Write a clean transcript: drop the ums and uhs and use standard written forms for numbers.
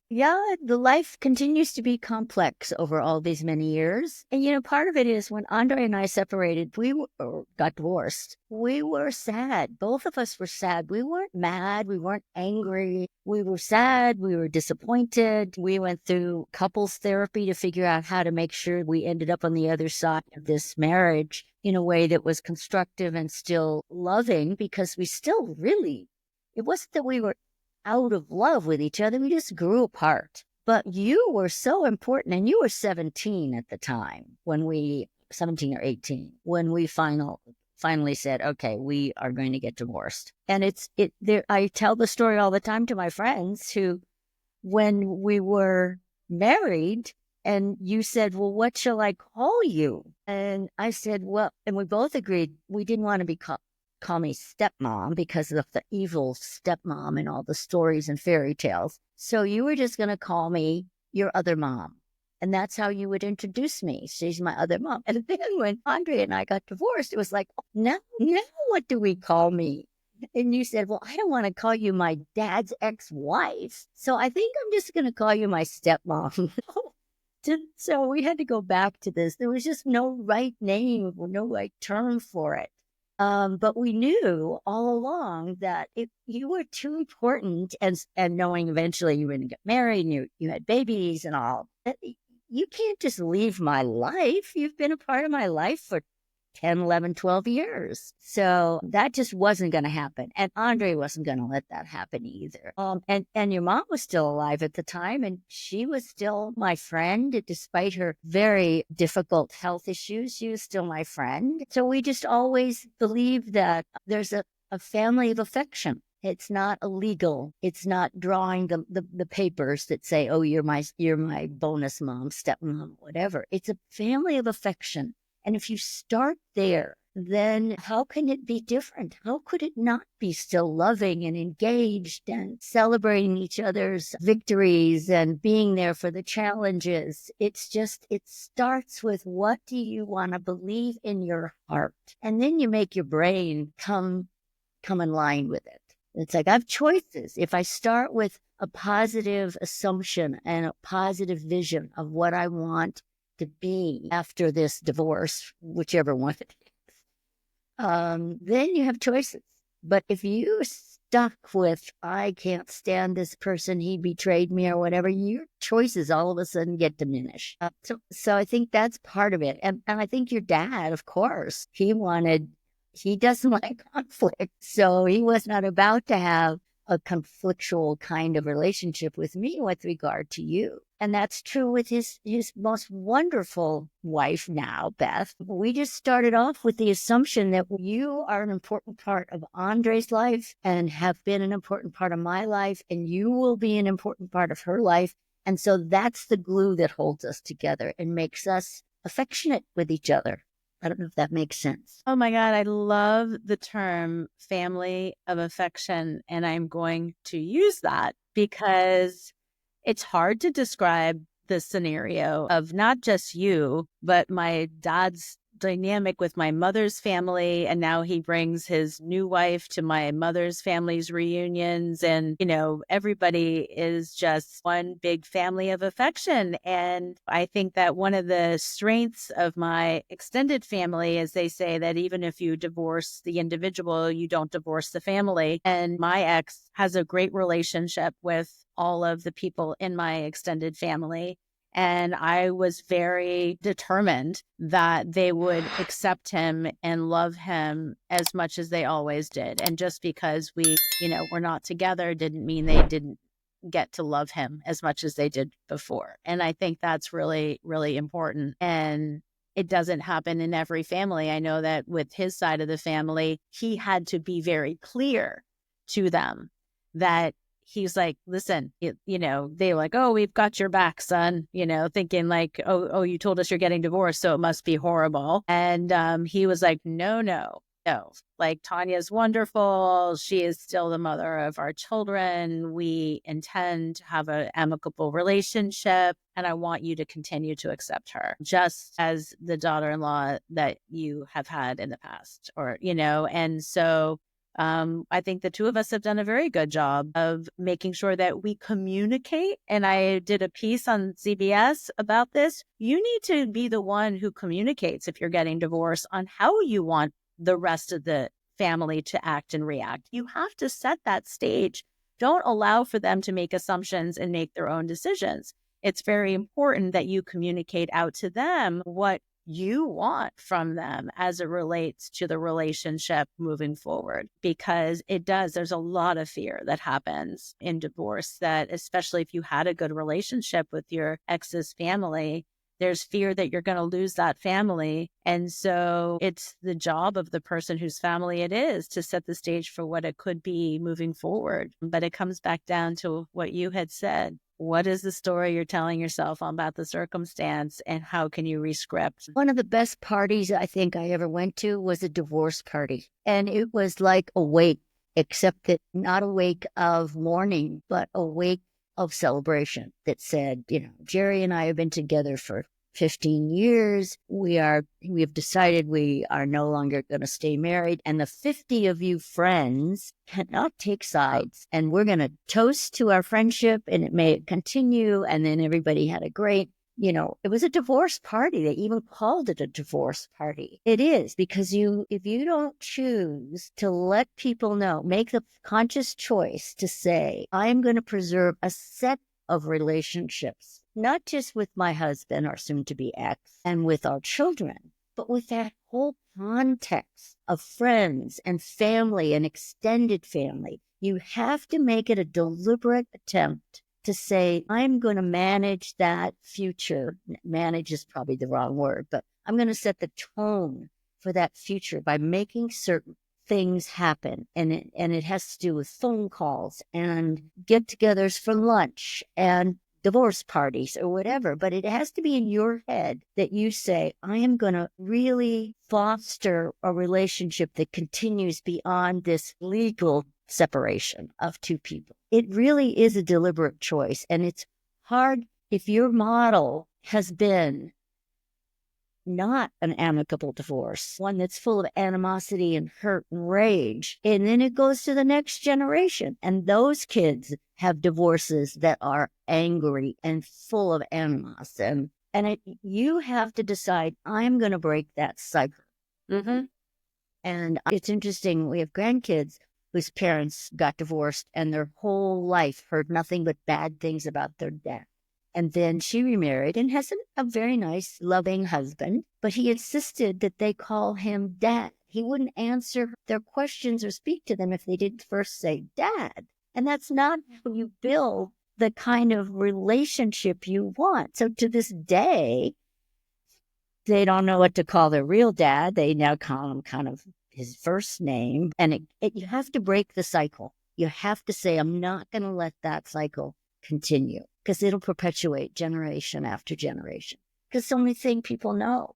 Yeah, the life continues to be complex over all these many years. And, part of it is when Andre and I separated, or got divorced, we were sad. Both of us were sad. We weren't mad. We weren't angry. We were sad. We were disappointed. We went through couples therapy to figure out how to make sure we ended up on the other side of this marriage in a way that was constructive and still loving, because we still really, it wasn't that we were out of love with each other. We just grew apart. But you were so important, and you were 17 at the time 17 or 18, when we finally said, okay, we are going to get divorced. And I tell the story all the time to my friends who, when we were married, and you said, well, what shall I call you? And I said, well, and we both agreed we didn't want to call me stepmom because of the evil stepmom and all the stories and fairy tales. So you were just going to call me your other mom. And that's how you would introduce me. She's my other mom. And then when Andre and I got divorced, it was like, now what do we call me? And you said, well, I don't want to call you my dad's ex-wife. So I think I'm just going to call you my stepmom. So we had to go back to this. There was just no right name or no right term for it. But we knew all along that if you were too important, and knowing eventually you were going to get married and you had babies and all, that you can't just leave my life. You've been a part of my life for 10, 11, 12 years. So that just wasn't going to happen. And Andre wasn't going to let that happen either. And your mom was still alive at the time, and she was still my friend. Despite her very difficult health issues, she was still my friend. So we just always believed that there's a family of affection. It's not illegal. It's not drawing the papers that say, oh, you're my bonus mom, stepmom, whatever. It's a family of affection. And if you start there, then how can it be different? How could it not be still loving and engaged and celebrating each other's victories and being there for the challenges? It starts with, what do you want to believe in your heart? And then you make your brain come in line with it. It's like, I have choices. If I start with a positive assumption and a positive vision of what I want to be after this divorce, whichever one it is, then you have choices. But if you stuck with, I can't stand this person, he betrayed me or whatever, your choices all of a sudden get diminished. So I think that's part of it. And I think your dad, of course, he doesn't like conflict. So he was not about to have a conflictual kind of relationship with me with regard to you. And that's true with his most wonderful wife now, Beth. We just started off with the assumption that you are an important part of Andre's life and have been an important part of my life, and you will be an important part of her life. And so that's the glue that holds us together and makes us affectionate with each other. I don't know if that makes sense. Oh my God, I love the term family of affection, and I'm going to use that because it's hard to describe the scenario of not just you, but my dad's dynamic with my mother's family. And now he brings his new wife to my mother's family's reunions. And, everybody is just one big family of affection. And I think that one of the strengths of my extended family is they say that even if you divorce the individual, you don't divorce the family. And my ex has a great relationship with all of the people in my extended family. And I was very determined that they would accept him and love him as much as they always did. And just because we, were not together didn't mean they didn't get to love him as much as they did before. And I think that's really, really important. And it doesn't happen in every family. I know that with his side of the family, he had to be very clear to them that he's like, listen, they're like, oh, we've got your back, son, thinking like, oh, you told us you're getting divorced, so it must be horrible. And he was like, no, like Tania's wonderful. She is still the mother of our children. We intend to have an amicable relationship, and I want you to continue to accept her just as the daughter-in-law that you have had in the past, and so I think the two of us have done a very good job of making sure that we communicate. And I did a piece on CBS about this. You need to be the one who communicates if you're getting divorced on how you want the rest of the family to act and react. You have to set that stage. Don't allow for them to make assumptions and make their own decisions. It's very important that you communicate out to them what you want from them as it relates to the relationship moving forward, because there's a lot of fear that happens in divorce, that especially if you had a good relationship with your ex's family, there's fear that you're going to lose that family. And so it's the job of the person whose family it is to set the stage for what it could be moving forward. But it comes back down to what you had said. What is the story you're telling yourself about the circumstance, and how can you rescript? One of the best parties I think I ever went to was a divorce party. And it was like a wake, except that not a wake of mourning, but a wake of celebration that said, Jerry and I have been together for 15 years. We have decided we are no longer going to stay married. And the 50 of you friends cannot take sides. And we're going to toast to our friendship, and it may continue. And then everybody had a great, it was a divorce party. They even called it a divorce party. It is, because if you don't choose to let people know, make the conscious choice to say, I'm going to preserve a set of relationships, not just with my husband or soon to be ex and with our children, but with that whole context of friends and family and extended family. You have to make it a deliberate attempt to say, I'm going to manage that future. Manage is probably the wrong word, but I'm going to set the tone for that future by making certain things happen. And it has to do with phone calls and get-togethers for lunch and divorce parties or whatever. But it has to be in your head that you say, I am going to really foster a relationship that continues beyond this legal separation of two people. It really is a deliberate choice. And it's hard if your model has been not an amicable divorce, one that's full of animosity and hurt and rage. And then it goes to the next generation. And those kids have divorces that are angry and full of animos. And you have to decide, I'm going to break that cycle. Mm-hmm. And it's interesting. We have grandkids whose parents got divorced and their whole life heard nothing but bad things about their dad. And then she remarried and has a very nice, loving husband, but he insisted that they call him Dad. He wouldn't answer their questions or speak to them if they didn't first say Dad. And that's not how you build the kind of relationship you want. So to this day, they don't know what to call their real dad. They now call him kind of his first name. And you have to break the cycle. You have to say, I'm not going to let that cycle continue, because it'll perpetuate generation after generation. Because it's the only thing people know.